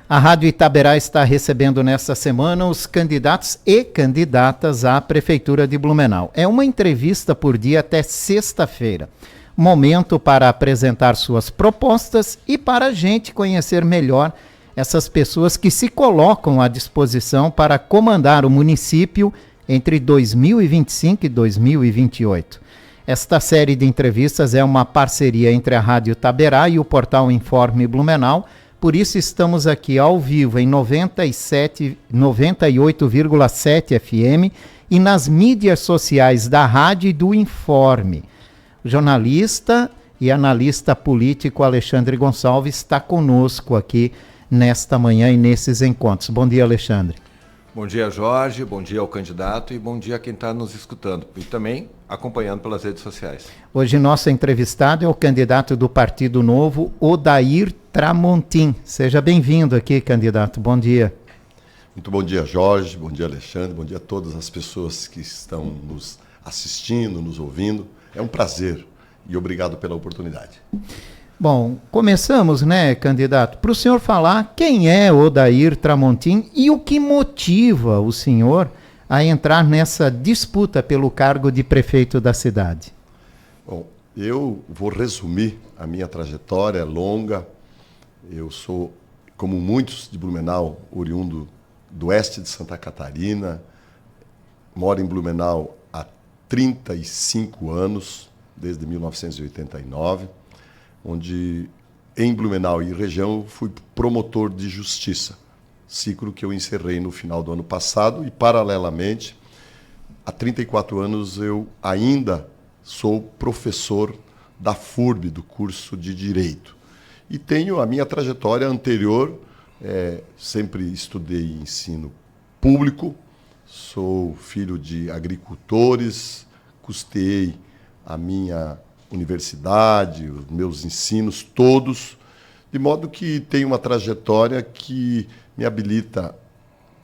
A Rádio Itaberá está recebendo nesta semana os candidatos e candidatas à Prefeitura de Blumenau. É uma entrevista por dia até sexta-feira. Momento para apresentar suas propostas e para a gente conhecer melhor essas pessoas que se colocam à disposição para comandar o município entre 2025 e 2028. Esta série de entrevistas é uma parceria entre a Rádio Itaberá e o portal Informe Blumenau. Por isso estamos aqui ao vivo em 98,7 FM e nas mídias sociais da rádio e do Informe. O jornalista e analista político Alexandre Gonçalves está conosco aqui nesta manhã e nesses encontros. Bom dia, Alexandre. Bom dia, Jorge, bom dia ao candidato e bom dia a quem está nos escutando e também acompanhando pelas redes sociais. Hoje nosso entrevistado é o candidato do Partido Novo, Odair Tramontim. Seja bem-vindo aqui, candidato. Bom dia. Muito bom dia, Jorge, bom dia, Alexandre, bom dia a todas as pessoas que estão nos assistindo, nos ouvindo. É um prazer e obrigado pela oportunidade. Bom, começamos, né, candidato, para o senhor falar quem é Odair Tramontim e o que motiva o senhor a entrar nessa disputa pelo cargo de prefeito da cidade. Bom, eu vou resumir a minha trajetória longa. Eu sou, como muitos de Blumenau, oriundo do oeste de Santa Catarina, moro em Blumenau há 35 anos, desde 1989, onde em Blumenau e região fui promotor de justiça, ciclo que eu encerrei no final do ano passado e, paralelamente, há 34 anos eu ainda sou professor da FURB, do curso de Direito. E tenho a minha trajetória anterior, sempre estudei ensino público, sou filho de agricultores, custeei a minha universidade, os meus ensinos todos, de modo que tenho uma trajetória que me habilita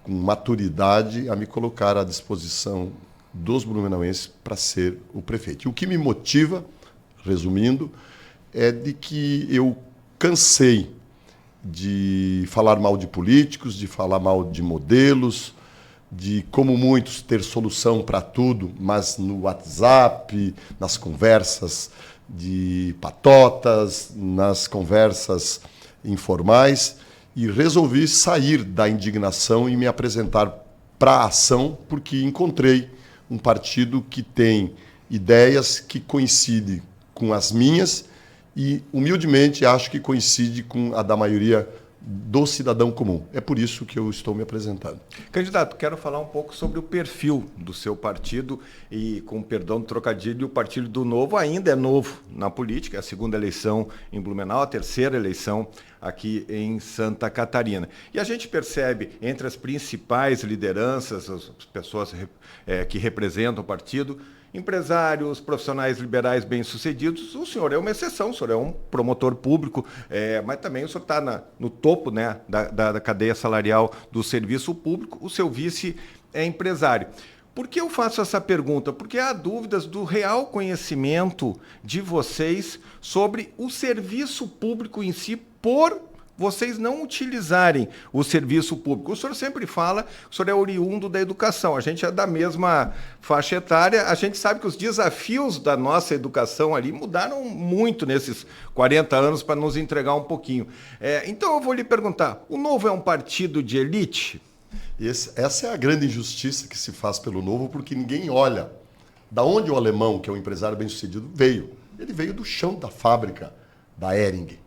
com maturidade a me colocar à disposição dos blumenauenses para ser o prefeito. E o que me motiva, resumindo, é de que eu cansei de falar mal de políticos, de falar mal de modelos, de, como muitos, ter solução para tudo, mas no WhatsApp, nas conversas de patotas, nas conversas informais, e resolvi sair da indignação e me apresentar para a ação, porque encontrei um partido que tem ideias que coincidem com as minhas e, humildemente, acho que coincide com a da maioria do cidadão comum. É por isso que eu estou me apresentando. Candidato, quero falar um pouco sobre o perfil do seu partido e, com perdão do trocadilho, o Partido do Novo ainda é novo na política, é a segunda eleição em Blumenau, a terceira eleição aqui em Santa Catarina. E a gente percebe entre as principais lideranças, as pessoas que representam o partido, empresários, profissionais liberais bem-sucedidos, o senhor é uma exceção, o senhor é um promotor público, mas também o senhor está no topo, né, da cadeia salarial do serviço público, o seu vice é empresário. Por que eu faço essa pergunta? Porque há dúvidas do real conhecimento de vocês sobre o serviço público em si, por vocês não utilizarem o serviço público. O senhor sempre fala, o senhor é oriundo da educação, a gente é da mesma faixa etária, a gente sabe que os desafios da nossa educação ali mudaram muito nesses 40 anos para nos entregar um pouquinho. Então eu vou lhe perguntar, o Novo é um partido de elite? Essa é a grande injustiça que se faz pelo Novo, porque ninguém olha da onde o alemão, que é um empresário bem-sucedido, veio. Ele veio do chão da fábrica da Hering.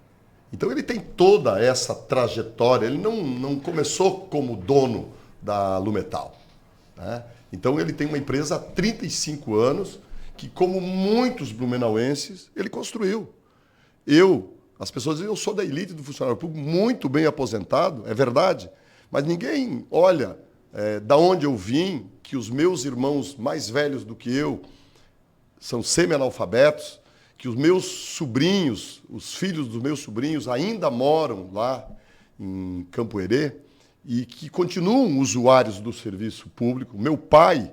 Então ele tem toda essa trajetória, ele não começou como dono da Lumetal, né? Então ele tem uma empresa há 35 anos que, como muitos blumenauenses, ele construiu. As pessoas dizem, eu sou da elite do funcionário público, muito bem aposentado, é verdade, mas ninguém olha da onde eu vim, que os meus irmãos mais velhos do que eu são semi-analfabetos, que os meus sobrinhos, os filhos dos meus sobrinhos ainda moram lá em Campo Herê e que continuam usuários do serviço público. Meu pai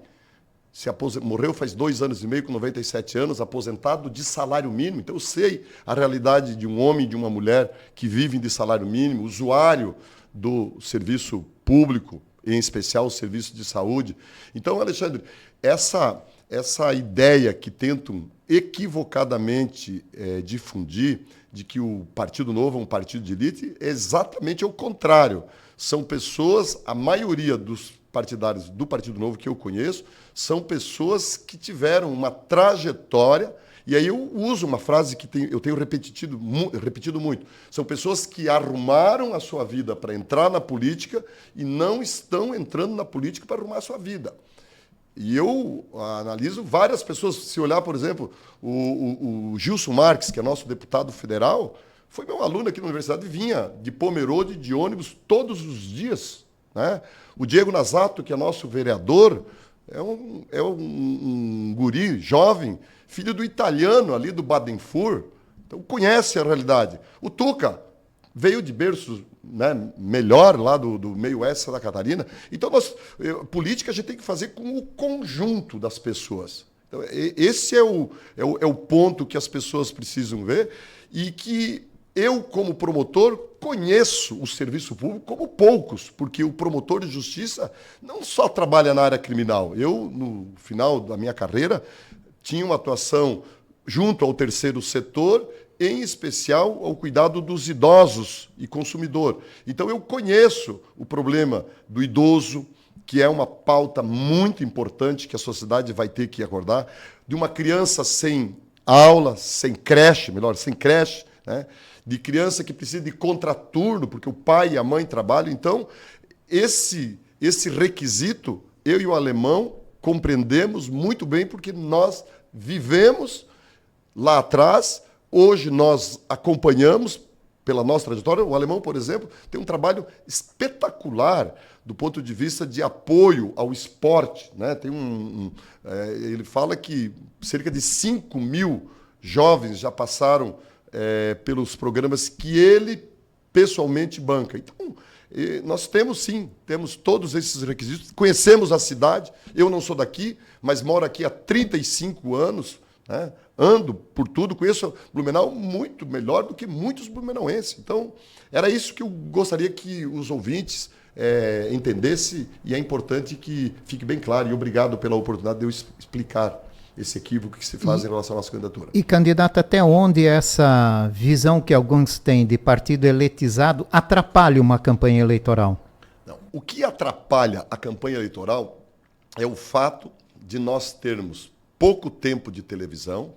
morreu faz 2 anos e meio, com 97 anos, aposentado de salário mínimo. Então eu sei a realidade de um homem e de uma mulher que vivem de salário mínimo, usuário do serviço público, em especial o serviço de saúde. Então, Alexandre, essa ideia que tentam equivocadamente difundir de que o Partido Novo é um partido de elite é exatamente o contrário. São pessoas, a maioria dos partidários do Partido Novo que eu conheço, são pessoas que tiveram uma trajetória, e aí eu uso uma frase que eu tenho repetido muito. São pessoas que arrumaram a sua vida para entrar na política e não estão entrando na política para arrumar a sua vida. E eu analiso várias pessoas. Se olhar, por exemplo, o Gilson Marques, que é nosso deputado federal, foi meu aluno aqui na universidade, vinha de Pomerode, de ônibus, todos os dias, né? O Diego Nasato, que é nosso vereador, é um guri jovem, filho do italiano ali do Badenfur, então conhece a realidade. O Tuca veio de berço, né, melhor lá do meio oeste de Santa Catarina. Então, política a gente tem que fazer com o conjunto das pessoas. Então, esse é o ponto que as pessoas precisam ver e que eu, como promotor, conheço o serviço público como poucos, porque o promotor de justiça não só trabalha na área criminal. Eu, no final da minha carreira, tinha uma atuação junto ao terceiro setor, em especial ao cuidado dos idosos e consumidor. Então, eu conheço o problema do idoso, que é uma pauta muito importante que a sociedade vai ter que acordar, de uma criança sem aula, sem creche, né? De criança que precisa de contraturno, porque o pai e a mãe trabalham. Então, esse requisito, eu e o alemão compreendemos muito bem, porque nós vivemos lá atrás, hoje nós acompanhamos pela nossa trajetória. O alemão, por exemplo, tem um trabalho espetacular do ponto de vista de apoio ao esporte, né? Tem ele fala que cerca de 5.000 jovens já passaram pelos programas que ele pessoalmente banca. Então, nós temos todos esses requisitos, conhecemos a cidade. Eu não sou daqui, mas moro aqui há 35 anos, né? Ando por tudo, conheço Blumenau muito melhor do que muitos blumenauenses. Então, era isso que eu gostaria que os ouvintes entendessem, e é importante que fique bem claro, e obrigado pela oportunidade de eu explicar esse equívoco que se faz em relação à nossa candidatura. E, candidato, até onde essa visão que alguns têm de partido elitizado atrapalha uma campanha eleitoral? Não. O que atrapalha a campanha eleitoral é o fato de nós termos pouco tempo de televisão,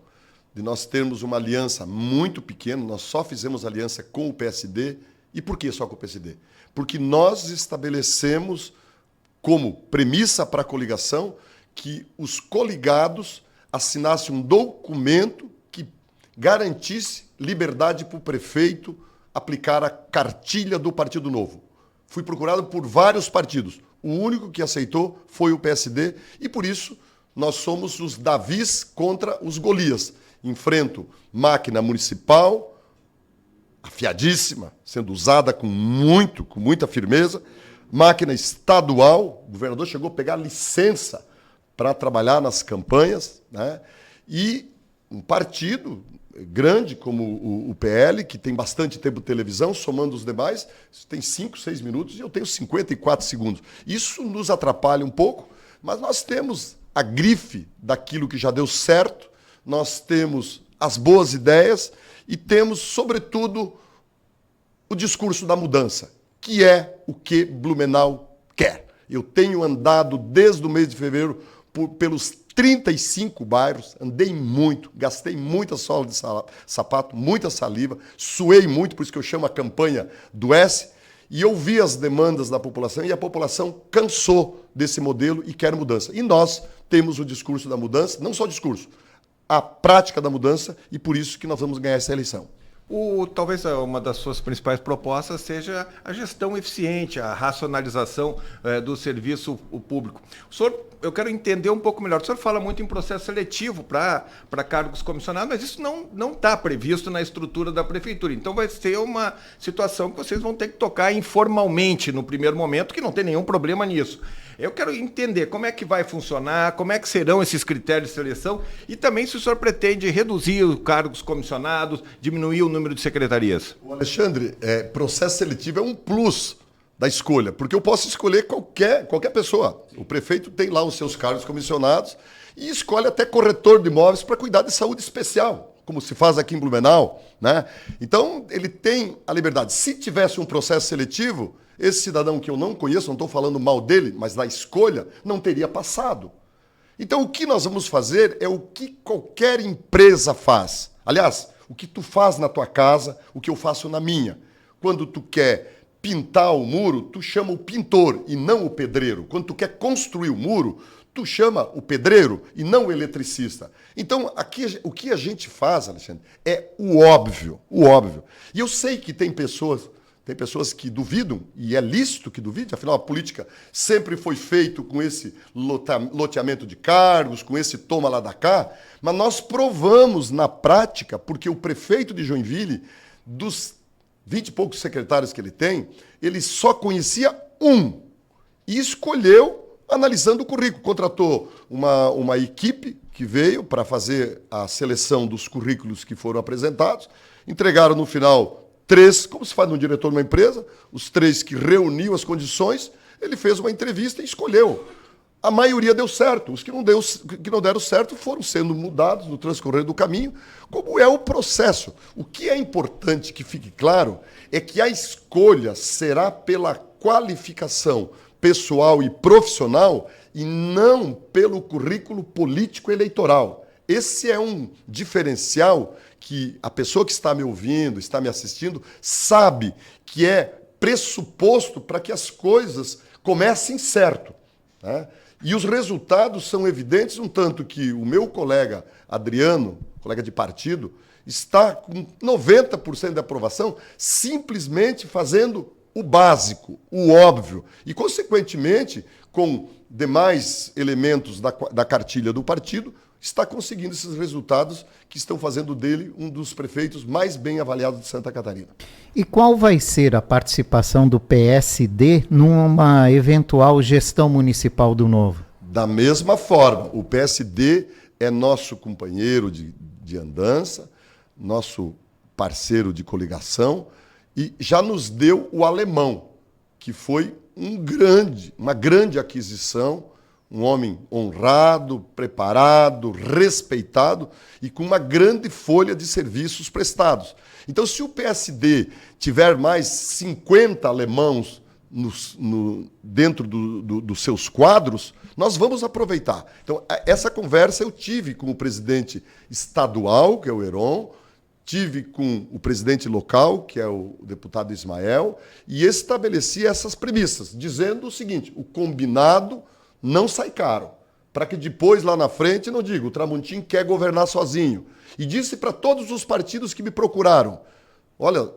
de nós termos uma aliança muito pequena. Nós só fizemos aliança com o PSD. E por que só com o PSD? Porque nós estabelecemos como premissa para a coligação que os coligados assinassem um documento que garantisse liberdade para o prefeito aplicar a cartilha do Partido Novo. Fui procurado por vários partidos. O único que aceitou foi o PSD, e por isso nós somos os Davis contra os Golias. Enfrento máquina municipal, afiadíssima, sendo usada com muita firmeza, máquina estadual, o governador chegou a pegar licença para trabalhar nas campanhas, né? E um partido grande como o PL, que tem bastante tempo de televisão, somando os demais, tem 5, 6 minutos e eu tenho 54 segundos. Isso nos atrapalha um pouco, mas nós temos a grife daquilo que já deu certo, nós temos as boas ideias e temos, sobretudo, o discurso da mudança, que é o que Blumenau quer. Eu tenho andado desde o mês de fevereiro pelos 35 bairros, andei muito, gastei muita sola de sapato, muita saliva, suei muito, por isso que eu chamo a campanha do S, e ouvi as demandas da população, e a população cansou desse modelo e quer mudança. E nós temos o discurso da mudança, não só o discurso, a prática da mudança, e por isso que nós vamos ganhar essa eleição. Talvez uma das suas principais propostas seja a gestão eficiente, a racionalização do serviço público. Eu quero entender um pouco melhor. O senhor fala muito em processo seletivo para cargos comissionados, mas isso não está previsto na estrutura da prefeitura. Então vai ser uma situação que vocês vão ter que tocar informalmente no primeiro momento, que não tem nenhum problema nisso. Eu quero entender como é que vai funcionar, como é que serão esses critérios de seleção e também se o senhor pretende reduzir os cargos comissionados, diminuir o número de secretarias. O Alexandre, processo seletivo é um plus da escolha, porque eu posso escolher qualquer pessoa. O prefeito tem lá os seus cargos comissionados e escolhe até corretor de imóveis para cuidar de saúde especial, como se faz aqui em Blumenau, né? Então, ele tem a liberdade. Se tivesse um processo seletivo, esse cidadão que eu não conheço, não estou falando mal dele, mas da escolha, não teria passado. Então, o que nós vamos fazer é o que qualquer empresa faz. Aliás, o que tu faz na tua casa, o que eu faço na minha. Quando tu quer pintar o muro, tu chama o pintor e não o pedreiro. Quando tu quer construir o muro, tu chama o pedreiro e não o eletricista. Então, aqui, o que a gente faz, Alexandre, é o óbvio, o óbvio. E eu sei que tem pessoas que duvidam, e é lícito que duvide, afinal a política sempre foi feita com esse loteamento de cargos, com esse toma lá da cá, mas nós provamos na prática, porque o prefeito de Joinville, dos 20 e poucos secretários que ele tem, ele só conhecia um e escolheu analisando o currículo. Contratou uma equipe que veio para fazer a seleção dos currículos que foram apresentados, entregaram no final 3, como se faz no diretor de uma empresa, os 3 que reuniam as condições, ele fez uma entrevista e escolheu. A maioria deu certo, os que não deram certo foram sendo mudados no transcorrer do caminho, como é o processo. O que é importante que fique claro é que a escolha será pela qualificação pessoal e profissional e não pelo currículo político eleitoral. Esse é um diferencial que a pessoa que está me ouvindo, está me assistindo, sabe que é pressuposto para que as coisas comecem certo, né? E os resultados são evidentes, um tanto que o meu colega Adriano, colega de partido, está com 90% de aprovação, simplesmente fazendo o básico, o óbvio, e, consequentemente, com demais elementos da cartilha do partido, está conseguindo esses resultados que estão fazendo dele um dos prefeitos mais bem avaliados de Santa Catarina. E qual vai ser a participação do PSD numa eventual gestão municipal do Novo? Da mesma forma, o PSD é nosso companheiro de andança, nosso parceiro de coligação, e já nos deu o alemão, que foi uma grande aquisição, um homem honrado, preparado, respeitado e com uma grande folha de serviços prestados. Então, se o PSD tiver mais 50 alemãos dentro dos seus quadros, nós vamos aproveitar. Então, essa conversa eu tive com o presidente estadual, que é o Heron, tive com o presidente local, que é o deputado Ismael, e estabeleci essas premissas, dizendo o seguinte: o combinado não sai caro, para que depois, lá na frente, não diga, o Tramontim quer governar sozinho. E disse para todos os partidos que me procuraram, olha,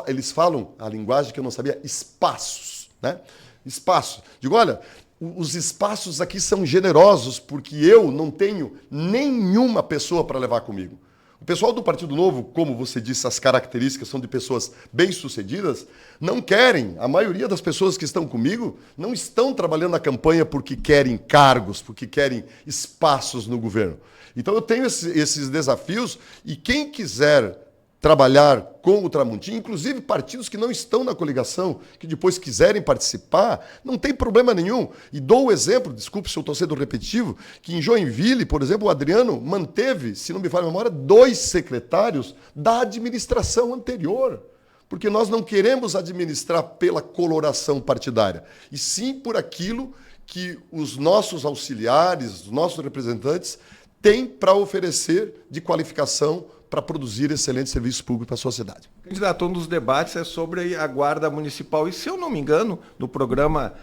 eles falam a linguagem que eu não sabia, espaços, né? Espaços. Digo, olha, os espaços aqui são generosos, porque eu não tenho nenhuma pessoa para levar comigo. O pessoal do Partido Novo, como você disse, as características são de pessoas bem-sucedidas, não querem, a maioria das pessoas que estão comigo, não estão trabalhando na campanha porque querem cargos, porque querem espaços no governo. Então eu tenho esses desafios e quem quiser trabalhar com o Tramontim, inclusive partidos que não estão na coligação, que depois quiserem participar, não tem problema nenhum. E dou o exemplo, desculpe se eu estou sendo repetitivo, que em Joinville, por exemplo, o Adriano manteve, se não me falha a memória, 2 secretários da administração anterior. Porque nós não queremos administrar pela coloração partidária, e sim por aquilo que os nossos auxiliares, os nossos representantes, têm para oferecer de qualificação para produzir excelente serviço público para a sociedade. Candidato, um dos debates é sobre a Guarda Municipal. E, se eu não me engano, no programa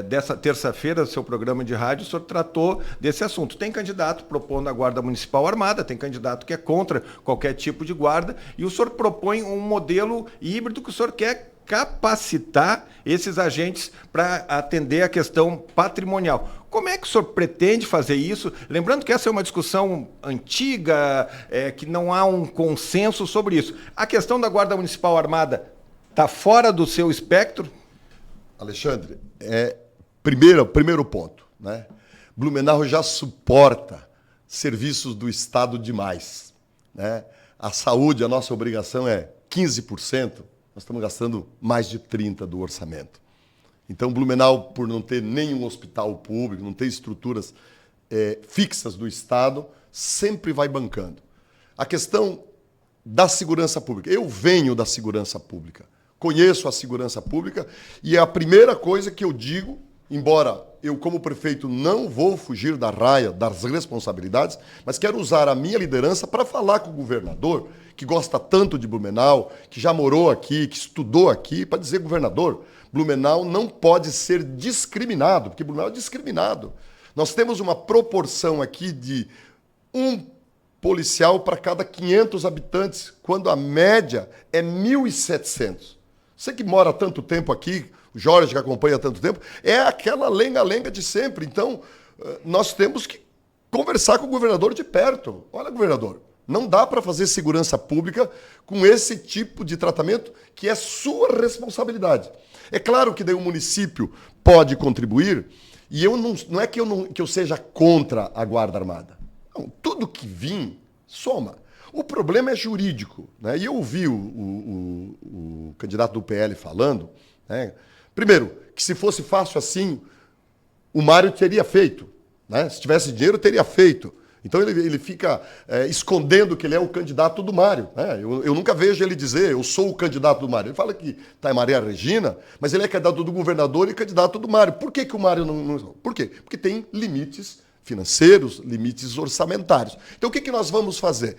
dessa terça-feira, seu programa de rádio, o senhor tratou desse assunto. Tem candidato propondo a Guarda Municipal armada, tem candidato que é contra qualquer tipo de guarda, e o senhor propõe um modelo híbrido que o senhor quer capacitar esses agentes para atender a questão patrimonial. Como é que o senhor pretende fazer isso? Lembrando que essa é uma discussão antiga, que não há um consenso sobre isso. A questão da Guarda Municipal Armada está fora do seu espectro? Alexandre, primeiro ponto, né? Blumenau já suporta serviços do Estado demais, né? A saúde, a nossa obrigação é 15%, nós estamos gastando mais de 30% do orçamento. Então, Blumenau, por não ter nenhum hospital público, não ter estruturas fixas do Estado, sempre vai bancando. A questão da segurança pública. Eu venho da segurança pública, conheço a segurança pública e é a primeira coisa que eu digo, embora eu, como prefeito, não vou fugir da raia das responsabilidades, mas quero usar a minha liderança para falar com o governador, que gosta tanto de Blumenau, que já morou aqui, que estudou aqui, para dizer, governador, Blumenau não pode ser discriminado, porque Blumenau é discriminado. Nós temos uma proporção aqui de um policial para cada 500 habitantes, quando a média é 1.700. Você que mora há tanto tempo aqui, o Jorge que acompanha há tanto tempo, é aquela lenga-lenga de sempre. Então, nós temos que conversar com o governador de perto. Olha, governador, não dá para fazer segurança pública com esse tipo de tratamento que é sua responsabilidade. É claro que daí o município pode contribuir, e eu não é que eu seja contra a Guarda Armada. Não, tudo que vir, soma. O problema é jurídico, né? E eu ouvi o candidato do PL falando, né? Primeiro, que se fosse fácil assim, o Mário teria feito, né? Se tivesse dinheiro, teria feito. Então ele fica escondendo que ele é o candidato do Mário, né? Eu nunca vejo ele dizer, eu sou o candidato do Mário. Ele fala que está em Maria Regina, mas ele é candidato do governador e candidato do Mário. Por que o Mário não... Por quê? Porque tem limites financeiros, limites orçamentários. Então, o que nós vamos fazer?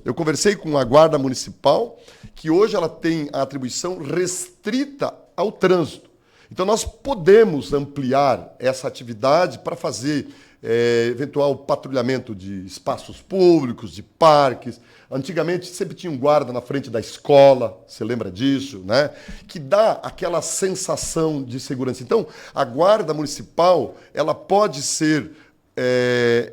Eu conversei com a Guarda Municipal, que hoje ela tem a atribuição restrita ao trânsito. Então, nós podemos ampliar essa atividade para fazer eventual patrulhamento de espaços públicos, de parques. Antigamente, sempre tinha um guarda na frente da escola, você lembra disso, né? Que dá aquela sensação de segurança. Então, a Guarda Municipal, ela pode ser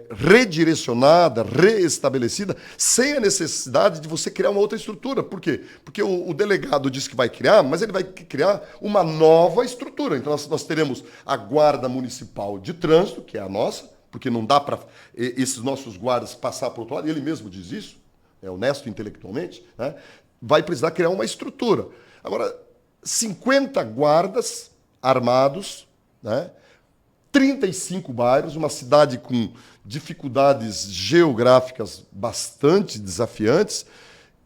redirecionada, reestabelecida, sem a necessidade de você criar uma outra estrutura. Por quê? Porque o delegado diz que vai criar, mas ele vai criar uma nova estrutura. Então, nós teremos a Guarda Municipal de Trânsito, que é a nossa, porque não dá para esses nossos guardas passar para o outro lado, ele mesmo diz isso, é honesto intelectualmente, né? Vai precisar criar uma estrutura. Agora, 50 guardas armados, né? 35 bairros, uma cidade com dificuldades geográficas bastante desafiantes,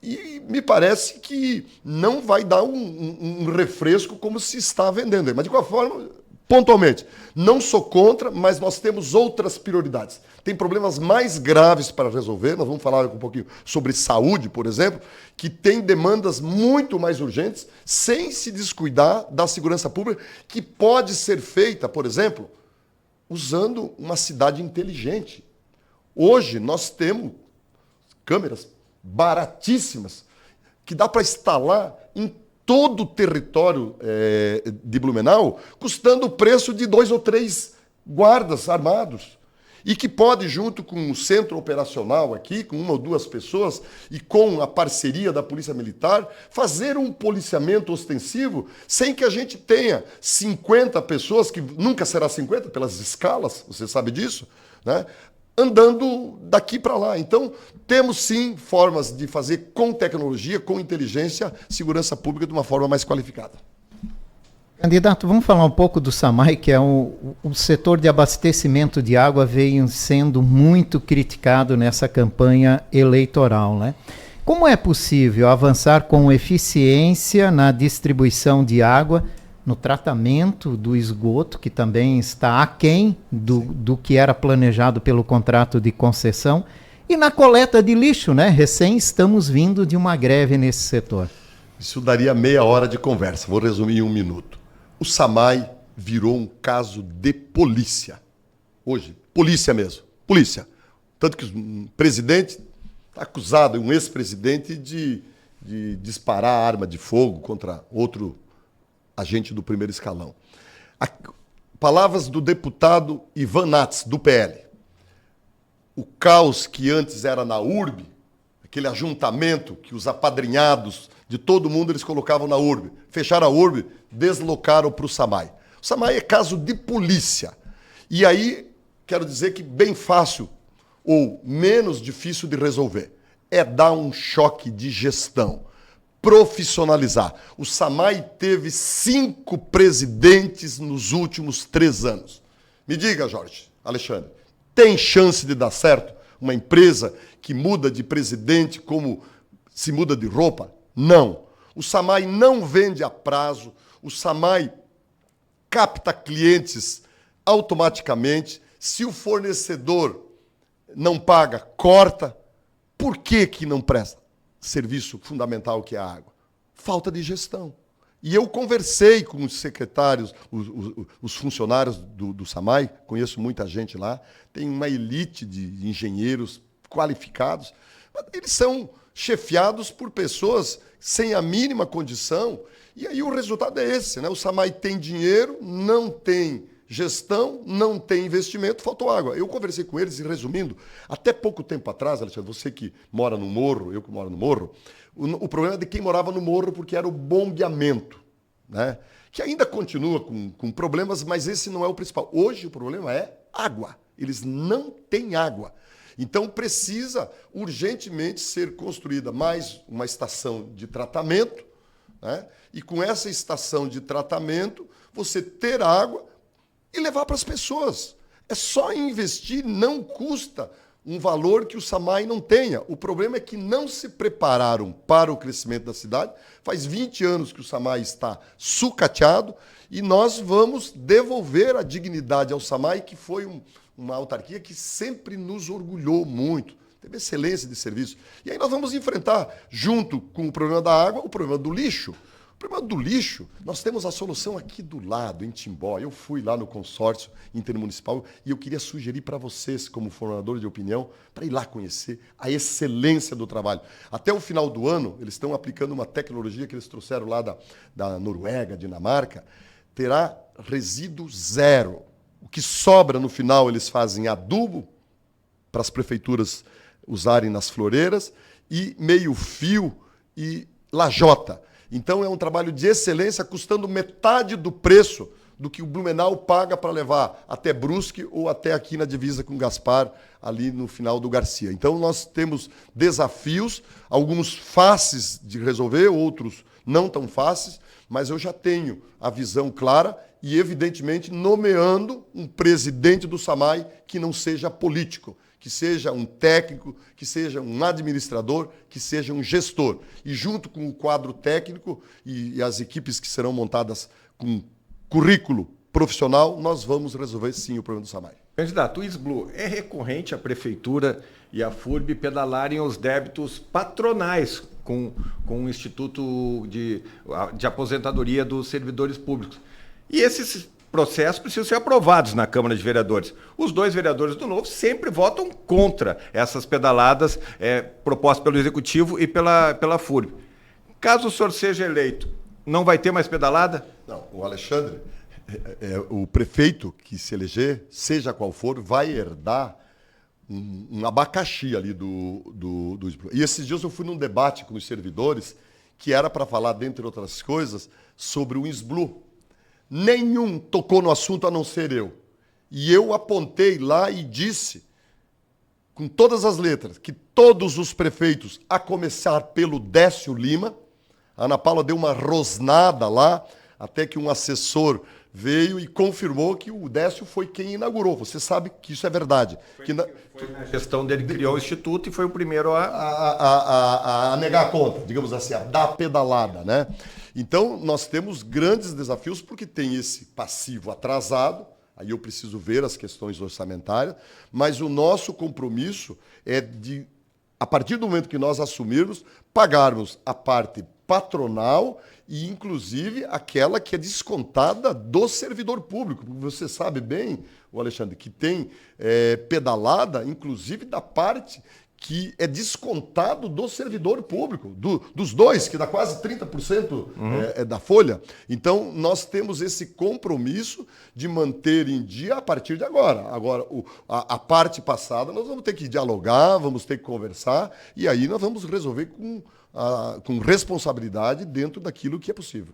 e me parece que não vai dar um refresco como se está vendendo. Mas, de qualquer forma, pontualmente, não sou contra, mas nós temos outras prioridades. Tem problemas mais graves para resolver, nós vamos falar um pouquinho sobre saúde, por exemplo, que tem demandas muito mais urgentes, sem se descuidar da segurança pública, que pode ser feita, por exemplo, usando uma cidade inteligente. Hoje nós temos câmeras baratíssimas que dá para instalar em todo o território de Blumenau, custando o preço de 2 ou 3 guardas armados. E que pode, junto com o centro operacional aqui, com 1 ou 2 pessoas, e com a parceria da Polícia Militar, fazer um policiamento ostensivo sem que a gente tenha 50 pessoas, que nunca será 50 pelas escalas, você sabe disso, né? Andando daqui para lá. Então, temos sim formas de fazer com tecnologia, com inteligência, segurança pública de uma forma mais qualificada. Candidato, vamos falar um pouco do SAMAI, que é o setor de abastecimento de água veio sendo muito criticado nessa campanha eleitoral, né? Como é possível avançar com eficiência na distribuição de água, no tratamento do esgoto, que também está aquém do que era planejado pelo contrato de concessão, e na coleta de lixo, né? Recém estamos vindo de uma greve nesse setor. Isso daria meia hora de conversa, vou resumir em 1 minuto. O SAMAI virou um caso de polícia. Hoje, polícia mesmo, polícia. Tanto que o presidente está acusado, um ex-presidente, de disparar arma de fogo contra outro agente do primeiro escalão. Palavras do deputado Ivan Nats, do PL. O caos que antes era na URB, aquele ajuntamento que os apadrinhados de todo mundo eles colocavam na URB. Fecharam a URB, deslocaram para o SAMAI. O SAMAI é caso de polícia. E aí, quero dizer que bem fácil ou menos difícil de resolver. É dar um choque de gestão. profissionalizar. O SAMAI teve 5 presidentes nos últimos 3 anos. Me diga, Jorge, Alexandre, tem chance de dar certo uma empresa que muda de presidente como se muda de roupa? Não. O SAMAI não vende a prazo, o SAMAI capta clientes automaticamente. Se o fornecedor não paga, corta. Por que não presta? Serviço fundamental que é a água. Falta de gestão. E eu conversei com os secretários, os funcionários do SAMAI, conheço muita gente lá, tem uma elite de engenheiros qualificados. Eles são chefiados por pessoas sem a mínima condição, e aí o resultado é esse, né? O SAMAI tem dinheiro, não tem gestão, não tem investimento, faltou água. Eu conversei com eles e, resumindo, até pouco tempo atrás, Alexandre, você que mora no morro, eu que moro no morro, o problema é de quem morava no morro, porque era o bombeamento, né? Que ainda continua com problemas, mas esse não é o principal. Hoje o problema é água. Eles não têm água. Então precisa urgentemente ser construída mais uma estação de tratamento, né? E com essa estação de tratamento, você ter água e levar para as pessoas. É só investir, não custa um valor que o SAMAI não tenha. O problema é que não se prepararam para o crescimento da cidade. Faz 20 anos que o SAMAI está sucateado e nós vamos devolver a dignidade ao SAMAI, que foi uma autarquia que sempre nos orgulhou muito. Teve excelência de serviço. E aí nós vamos enfrentar, junto com o problema da água, o problema do lixo. O problema do lixo, nós temos a solução aqui do lado, em Timbó. Eu fui lá no consórcio intermunicipal e eu queria sugerir para vocês, como formadores de opinião, para ir lá conhecer a excelência do trabalho. Até o final do ano, eles estão aplicando uma tecnologia que eles trouxeram lá da Noruega, Dinamarca, terá resíduo zero. O que sobra no final, eles fazem adubo para as prefeituras usarem nas floreiras e meio-fio e lajota. Então é um trabalho de excelência, custando metade do preço do que o Blumenau paga para levar até Brusque ou até aqui na divisa com Gaspar, ali no final do Garcia. Então nós temos desafios, alguns fáceis de resolver, outros não tão fáceis, mas eu já tenho a visão clara e, evidentemente, nomeando um presidente do SAMAI que não seja político, que seja um técnico, que seja um administrador, que seja um gestor. E junto com o quadro técnico e as equipes que serão montadas com currículo profissional, nós vamos resolver sim o problema do SAMAI. Candidato, o SBLU, é recorrente a Prefeitura e a FURB pedalarem os débitos patronais com o Instituto de Aposentadoria dos Servidores Públicos. E esses processos precisam ser aprovados na Câmara de Vereadores. Os 2 vereadores do Novo sempre votam contra essas pedaladas propostas pelo Executivo e pela FURB. Caso o senhor seja eleito, não vai ter mais pedalada? Não, o Alexandre, o prefeito que se eleger, seja qual for, vai herdar um abacaxi ali do SBLU. E esses dias eu fui num debate com os servidores que era para falar, dentre outras coisas, sobre o SBLU. Nenhum tocou no assunto a não ser eu. E eu apontei lá e disse, com todas as letras, que todos os prefeitos, a começar pelo Décio Lima, a Ana Paula deu uma rosnada lá, até que um assessor veio e confirmou que o Décio foi quem inaugurou. Você sabe que isso é verdade. Foi na gestão dele que criou o Instituto e foi o primeiro a negar a conta, digamos assim, a dar a pedalada, né? Então, nós temos grandes desafios porque tem esse passivo atrasado, aí eu preciso ver as questões orçamentárias, mas o nosso compromisso é de, a partir do momento que nós assumirmos, pagarmos a parte patronal e, inclusive, aquela que é descontada do servidor público. Você sabe bem, o Alexandre, que tem pedalada, inclusive, da parte que é descontado do servidor público, dos 2, que dá quase 30% da folha. Então, nós temos esse compromisso de manter em dia a partir de agora. Agora, a parte passada, nós vamos ter que dialogar, vamos ter que conversar, e aí nós vamos resolver com responsabilidade dentro daquilo que é possível.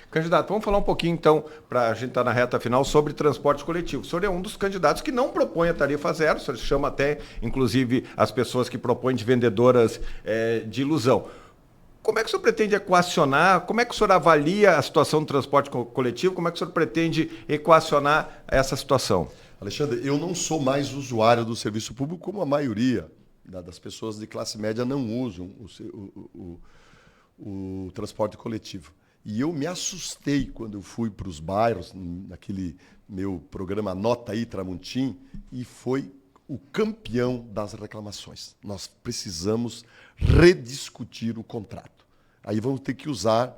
Candidato, vamos falar um pouquinho, então, para a gente estar na reta final, sobre transporte coletivo. O senhor é um dos candidatos que não propõe a tarifa zero, o senhor chama até, inclusive, as pessoas que propõem de vendedoras de ilusão. Como é que o senhor pretende equacionar, como é que o senhor avalia a situação do transporte coletivo, como é que o senhor pretende equacionar essa situação? Alexandre, eu não sou mais usuário do serviço público como a maioria das pessoas de classe média não usam o transporte coletivo. E eu me assustei quando eu fui para os bairros, naquele meu programa Nota aí, Tramontim, e foi o campeão das reclamações. Nós precisamos rediscutir o contrato. Aí vamos ter que usar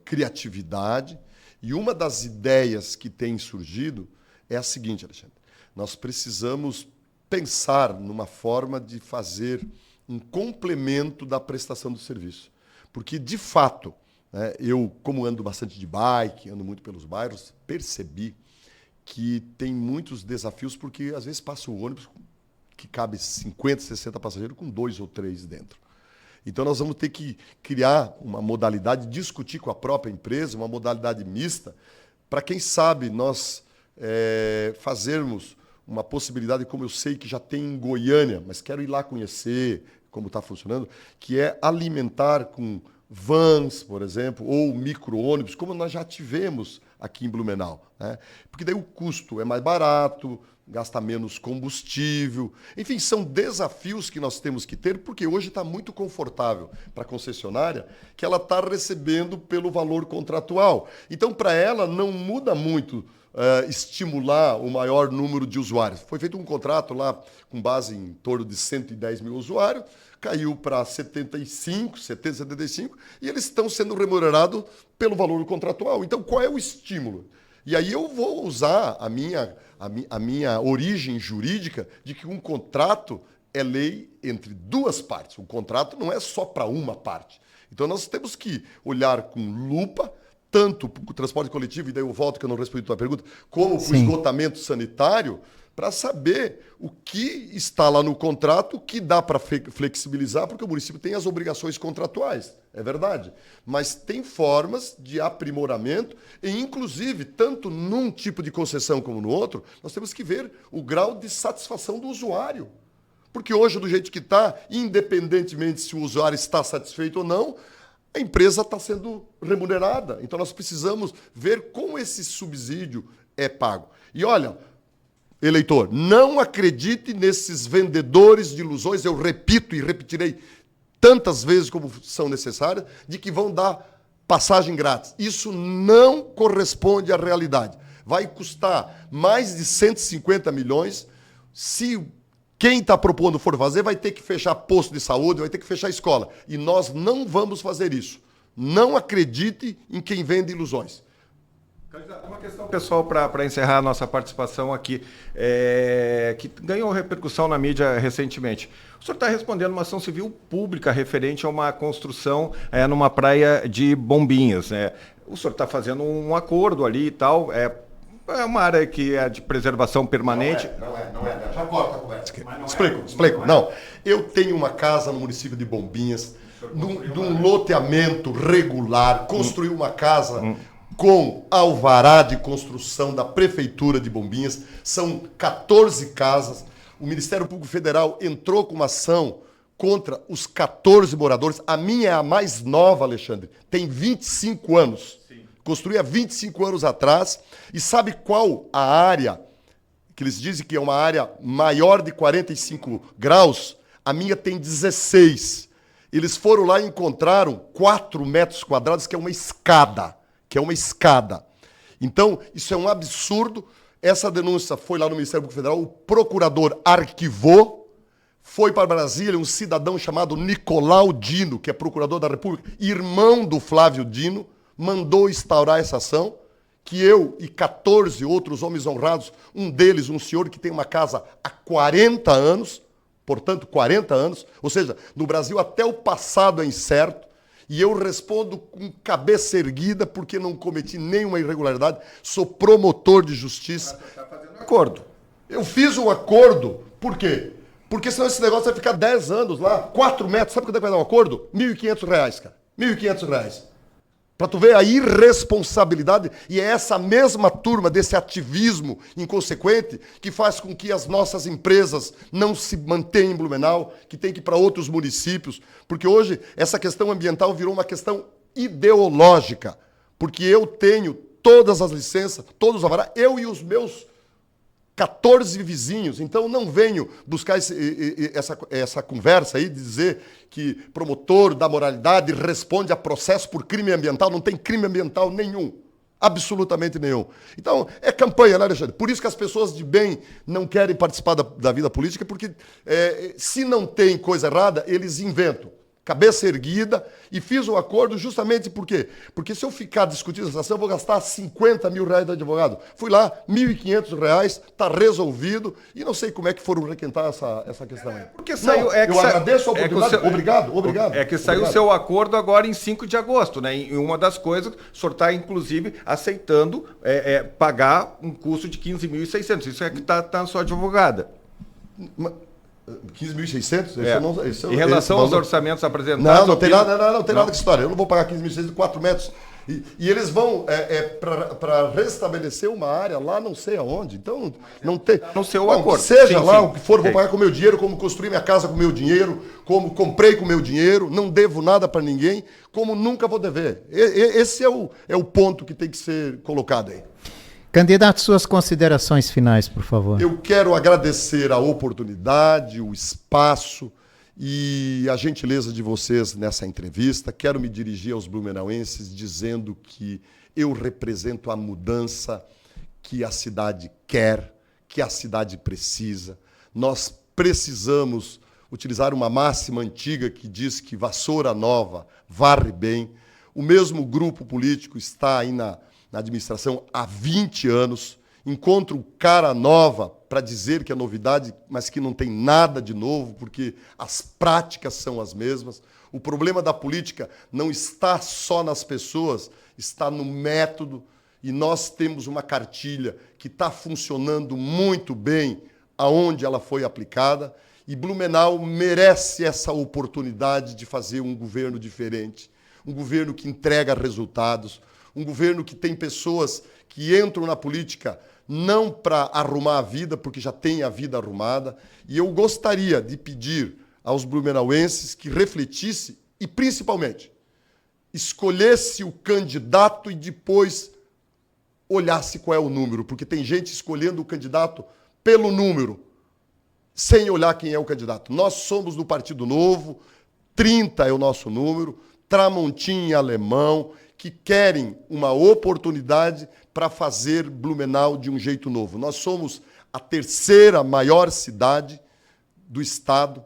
criatividade. E uma das ideias que tem surgido é a seguinte, Alexandre. Nós precisamos pensar numa forma de fazer um complemento da prestação do serviço. Porque, de fato, eu, como ando bastante de bike, ando muito pelos bairros, percebi que tem muitos desafios, porque às vezes passa o ônibus que cabe 50, 60 passageiros com 2 ou 3 dentro. Então nós vamos ter que criar uma modalidade, discutir com a própria empresa, uma modalidade mista, para quem sabe nós fazermos uma possibilidade, como eu sei que já tem em Goiânia, mas quero ir lá conhecer como está funcionando, que é alimentar com vans, por exemplo, ou micro-ônibus, como nós já tivemos aqui em Blumenau, né? Porque daí o custo é mais barato, gasta menos combustível. Enfim, são desafios que nós temos que ter, porque hoje está muito confortável para a concessionária que ela está recebendo pelo valor contratual. Então, para ela, não muda muito estimular o maior número de usuários. Foi feito um contrato lá com base em torno de 110 mil usuários, caiu para 75, 70, 75, e eles estão sendo remunerados pelo valor contratual. Então, qual é o estímulo? E aí eu vou usar a minha origem jurídica de que um contrato é lei entre duas partes. Um contrato não é só para uma parte. Então, nós temos que olhar com lupa, tanto para o transporte coletivo, e daí eu volto que eu não respondi a tua pergunta, como para o esgotamento sanitário, para saber o que está lá no contrato, o que dá para flexibilizar, porque o município tem as obrigações contratuais, é verdade. Mas tem formas de aprimoramento, e inclusive, tanto num tipo de concessão como no outro, nós temos que ver o grau de satisfação do usuário. Porque hoje, do jeito que está, independentemente se o usuário está satisfeito ou não, a empresa está sendo remunerada. Então, nós precisamos ver como esse subsídio é pago. E olha, eleitor, não acredite nesses vendedores de ilusões, eu repito e repetirei tantas vezes como são necessárias, de que vão dar passagem grátis. Isso não corresponde à realidade. Vai custar mais de 150 milhões se quem está propondo for fazer, vai ter que fechar posto de saúde, vai ter que fechar escola. E nós não vamos fazer isso. Não acredite em quem vende ilusões. Uma questão pessoal para encerrar a nossa participação aqui, que ganhou repercussão na mídia recentemente. O senhor está respondendo uma ação civil pública referente a uma construção numa praia de Bombinhas, né? O senhor está fazendo um acordo ali e tal, é uma área que é de preservação permanente. Não é. Já corta a conversa. Explico. Não. Eu tenho uma casa no município de Bombinhas, de um loteamento regular, construí uma casa com alvará de construção da Prefeitura de Bombinhas. São 14 casas. O Ministério Público Federal entrou com uma ação contra os 14 moradores. A minha é a mais nova, Alexandre. Tem 25 anos. Construí há 25 anos atrás. E sabe qual a área que eles dizem que é uma área maior de 45 graus? A minha tem 16. Eles foram lá e encontraram 4 metros quadrados, que é uma escada. Então, isso é um absurdo. Essa denúncia foi lá no Ministério Público Federal, o procurador arquivou, foi para Brasília um cidadão chamado Nicolau Dino, que é procurador da República, irmão do Flávio Dino, mandou instaurar essa ação, que eu e 14 outros homens honrados, um deles, um senhor que tem uma casa há 40 anos, portanto, 40 anos, ou seja, no Brasil até o passado é incerto, e eu respondo com cabeça erguida porque não cometi nenhuma irregularidade, sou promotor de justiça. Você está fazendo um acordo. Eu fiz um acordo, por quê? Porque senão esse negócio vai ficar 10 anos lá, 4 metros, sabe quanto é que vai dar um acordo? R$ 1.500, cara. R$ 1.500. Para tu ver a irresponsabilidade, e é essa mesma turma desse ativismo inconsequente que faz com que as nossas empresas não se mantenham em Blumenau, que tem que ir para outros municípios, porque hoje essa questão ambiental virou uma questão ideológica, porque eu tenho todas as licenças, todos os alvarás, eu e os meus 14 vizinhos, então não venho buscar essa conversa aí de dizer que promotor da moralidade responde a processo por crime ambiental. Não tem crime ambiental nenhum, absolutamente nenhum. Então é campanha, né, Alexandre? Por isso que as pessoas de bem não querem participar da vida política, porque se não tem coisa errada, eles inventam. Cabeça erguida, e fiz o acordo justamente por quê? Porque se eu ficar discutindo essa ação, eu vou gastar 50 mil reais de advogado. Fui lá, R$1.500, está resolvido, e não sei como é que foram requentar essa questão aí. Porque saiu, não, eu agradeço a oportunidade, obrigado. É que saiu o seu acordo agora em 5 de agosto, né? E uma das coisas, o senhor está, inclusive, aceitando pagar um custo de 15.600. Isso é que está na sua advogada. 15.600? Em relação aos orçamentos apresentados... Não tem nada com história. Eu não vou pagar 15.600 de 4 metros. E eles vão para restabelecer uma área lá não sei aonde. Então, não tem... No seu acordo. Seja lá o que for, vou pagar com o meu dinheiro, como construir minha casa com o meu dinheiro, como comprei com o meu dinheiro, não devo nada para ninguém, como nunca vou dever. Esse é o ponto que tem que ser colocado aí. Candidato, suas considerações finais, por favor. Eu quero agradecer a oportunidade, o espaço e a gentileza de vocês nessa entrevista. Quero me dirigir aos blumenauenses dizendo que eu represento a mudança que a cidade quer, que a cidade precisa. Nós precisamos utilizar uma máxima antiga que diz que vassoura nova varre bem. O mesmo grupo político está aí na administração há 20 anos, encontro cara nova para dizer que é novidade, mas que não tem nada de novo, porque as práticas são as mesmas. O problema da política não está só nas pessoas, está no método, e nós temos uma cartilha que está funcionando muito bem aonde ela foi aplicada, e Blumenau merece essa oportunidade de fazer um governo diferente, um governo que entrega resultados, um governo que tem pessoas que entram na política não para arrumar a vida, porque já tem a vida arrumada. E eu gostaria de pedir aos blumenauenses que refletisse e, principalmente, escolhesse o candidato e depois olhasse qual é o número, porque tem gente escolhendo o candidato pelo número, sem olhar quem é o candidato. Nós somos do Partido Novo, 30 é o nosso número, Tramontim e Alemão, que querem uma oportunidade para fazer Blumenau de um jeito novo. Nós somos a 3ª maior cidade do estado,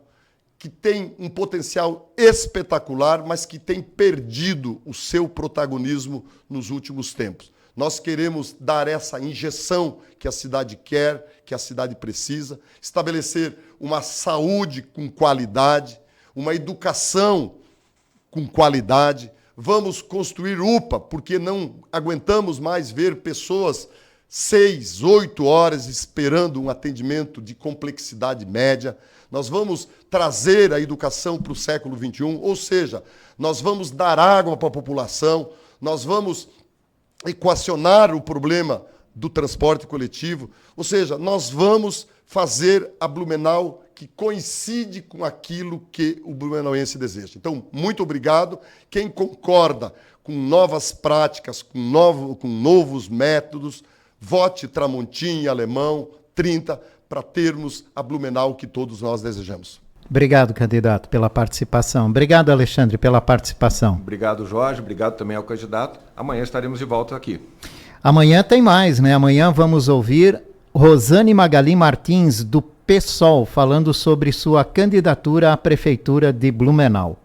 que tem um potencial espetacular, mas que tem perdido o seu protagonismo nos últimos tempos. Nós queremos dar essa injeção que a cidade quer, que a cidade precisa, estabelecer uma saúde com qualidade, uma educação com qualidade. Vamos construir UPA, porque não aguentamos mais ver pessoas 6, 8 horas esperando um atendimento de complexidade média. Nós vamos trazer a educação para o século XXI, ou seja, nós vamos dar água para a população, nós vamos equacionar o problema do transporte coletivo, ou seja, nós vamos fazer a Blumenau que coincide com aquilo que o blumenauense deseja. Então, muito obrigado. Quem concorda com novas práticas, com novos métodos, vote Tramontim e Alemão, 30, para termos a Blumenau que todos nós desejamos. Obrigado, candidato, pela participação. Obrigado, Alexandre, pela participação. Obrigado, Jorge. Obrigado também ao candidato. Amanhã estaremos de volta aqui. Amanhã tem mais, né? Amanhã vamos ouvir Rosane Magali Martins, do PSOL, falando sobre sua candidatura à Prefeitura de Blumenau.